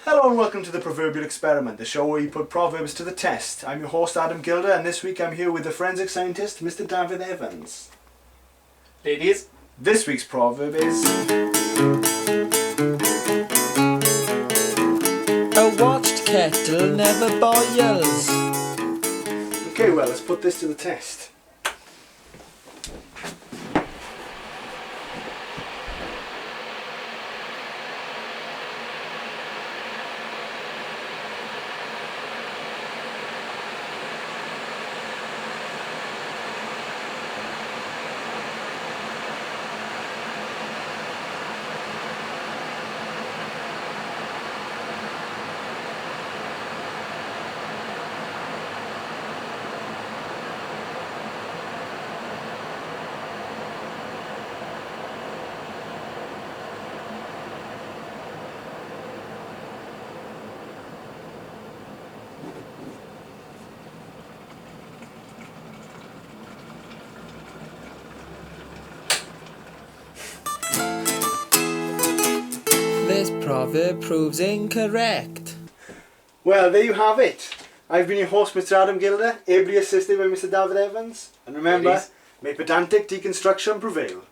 Hello and welcome to the Proverbial Experiment, the show where we put proverbs to the test. I'm your host Adam Gilder, and this week I'm here with the forensic scientist Mr. Dafydd Evans. Ladies. This week's proverb is... A watched kettle never boils. Okay, well, let's put this to the test. This proverb proves incorrect. Well, there you have it. I've been your host, Mr. Adam Gilder, ably assisted by Mr. Dafydd Evans. And remember, Ladies. may pedantic deconstruction prevail.